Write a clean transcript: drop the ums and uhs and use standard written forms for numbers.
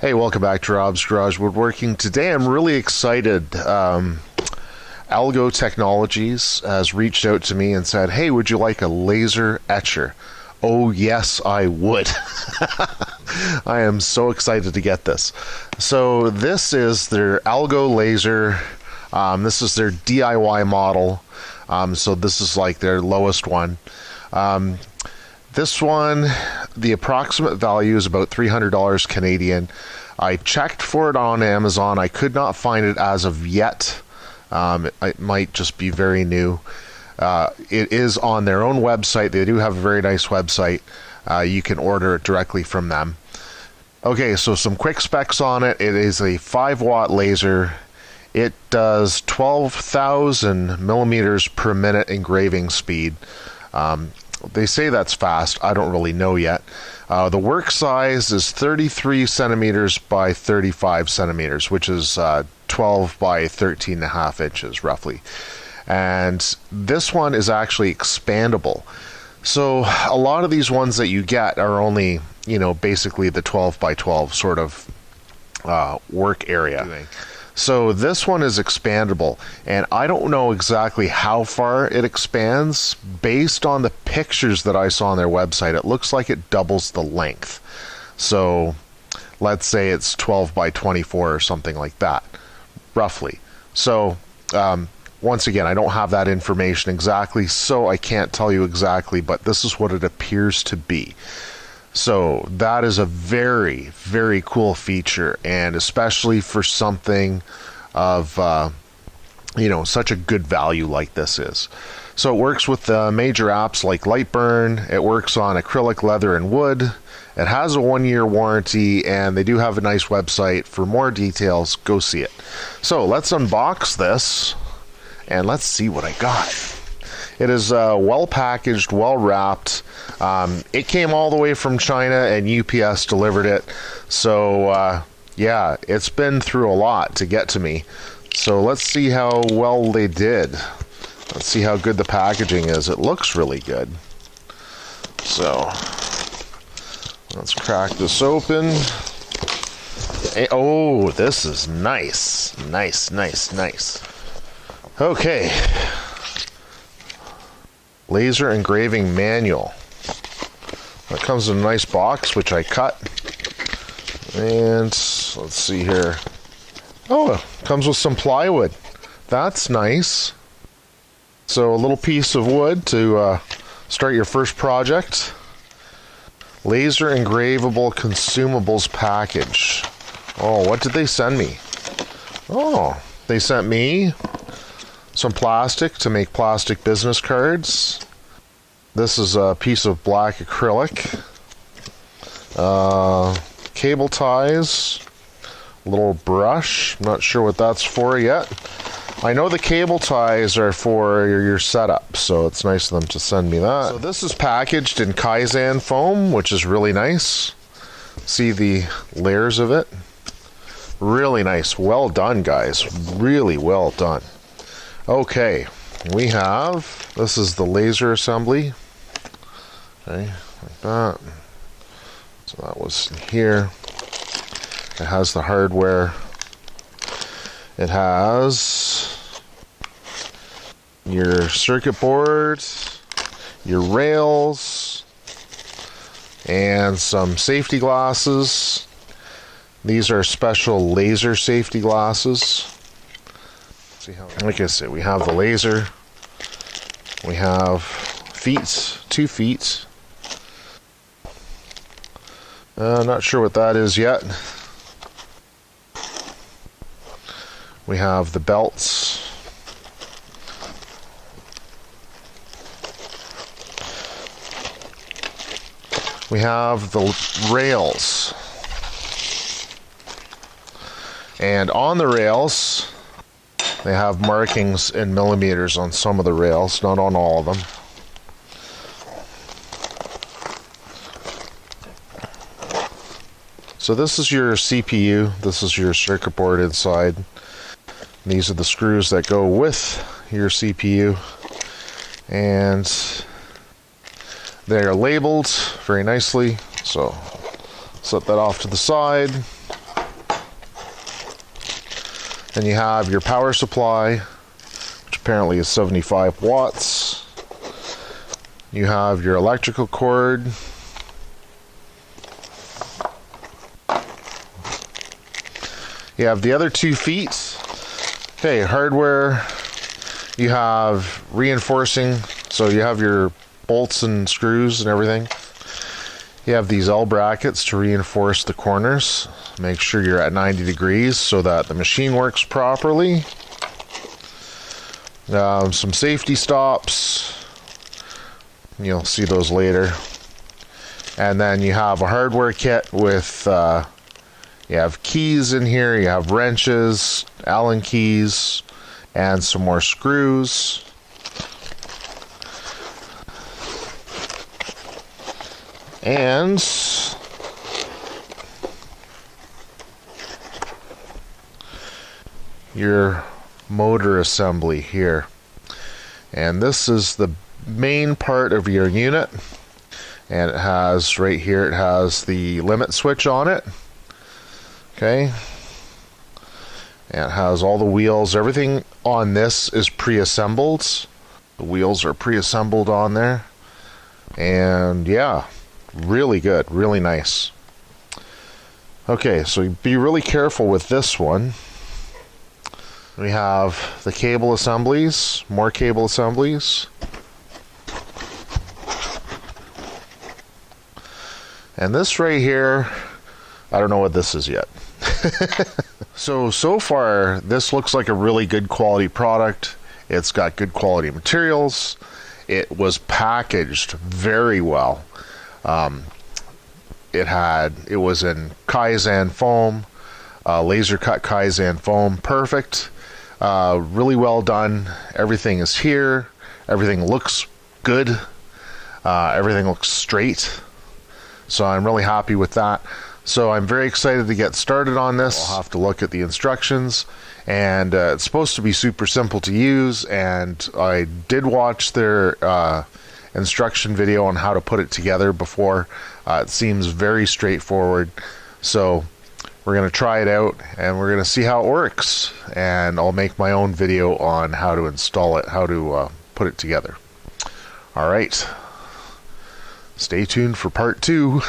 Hey, welcome back to Rob's Garage Woodworking. Today I'm really excited. Algo Technologies has reached out to me and said, hey, would you like a laser etcher? Oh, yes, I would. I am so excited to get this. So this is their AlgoLaser. This is their DIY model. So this is like their lowest one. This one, the approximate value is about $300 Canadian. I checked for it on Amazon. I could not find it as of yet. It might just be very new. It is on their own website. They do have a very nice website. You can order it directly from them. Okay, so some quick specs on it. It is a 5-watt laser. It does 12,000 millimeters per minute engraving speed. They say that's fast. I don't really know yet. The work size is 33 centimeters by 35 centimeters, which is 12 by 13.5 inches, roughly. And this one is actually expandable. So a lot of these ones that you get are only, basically the 12 by 12 sort of work area. So this one is expandable, and I don't know exactly how far it expands. Based on the pictures that I saw on their website, it looks like it doubles the length. So let's say it's 12 by 24 or something like that, roughly. So once again, I don't have that information exactly, so I can't tell you exactly, but this is what it appears to be. So that is a very, very cool feature, and especially for something of, such a good value like this is. So it works with major apps like Lightburn. It works on acrylic, leather, and wood. It has a 1-year warranty, and they do have a nice website. For more details, go see it. So let's unbox this, and let's see what I got. It is well packaged, well wrapped. It came all the way from China, and UPS delivered it. So yeah, it's been through a lot to get to me. So let's see how well they did. Let's see how good the packaging is. It looks really good. So let's crack this open. Oh, this is nice. Nice. Okay. Laser engraving manual. That comes in a nice box, which I cut. And let's see here. Oh, it comes with some plywood. That's nice. So a little piece of wood to start your first project. Laser engravable consumables package. Oh, what did they send me? Oh, they sent me some plastic to make plastic business cards. This is a piece of black acrylic. Cable ties. A little brush. I'm not sure what that's for yet. I know the cable ties are for your setup, so it's nice of them to send me that. So this is packaged in Kaizen foam, which is really nice. See the layers of it? Really nice. Well done, guys. Really well done. Okay, this is the laser assembly. Okay, like that. So that was here. It has the hardware. It has your circuit board, your rails, and some safety glasses. These are special laser safety glasses. Like I said, we have the laser. We have feet, 2 feet. Not sure what that is yet. We have the belts. We have the rails. And on the rails, they have markings in millimeters on some of the rails, not on all of them. So this is your CPU, this is your circuit board inside. These are the screws that go with your CPU. And they are labeled very nicely. So set that off to the side. Then you have your power supply, which apparently is 75 watts. You have your electrical cord. You have the other 2 feet. Okay, hardware. You have reinforcing, so you have your bolts and screws and everything. You have these L brackets to reinforce the corners. Make sure you're at 90 degrees so that the machine works properly. Some safety stops. You'll see those later. And then you have a hardware kit with, you have keys in here, you have wrenches, Allen keys, and some more screws. And your motor assembly here. And this is the main part of your unit. And it has, right here, it has the limit switch on it. Okay. And it has all the wheels. Everything on this is pre-assembled. The wheels are pre-assembled on there. And yeah, really good, really nice. Okay, so be really careful with this one. We have the cable assemblies, more cable assemblies. And this right here, I don't know what this is yet. So far, this looks like a really good quality product. It's got good quality materials. It was packaged very well. It was in Kaizen foam, laser cut Kaizen foam, perfect. Really well done. Everything is here. Everything looks good. Everything looks straight. So I'm really happy with that. So I'm very excited to get started on this. I'll have to look at the instructions, and it's supposed to be super simple to use, and I did watch their instruction video on how to put it together before. It seems very straightforward. So we're going to try it out, and we're going to see how it works, and I'll make my own video on how to install it, how to put it together. All right. Stay tuned for part 2.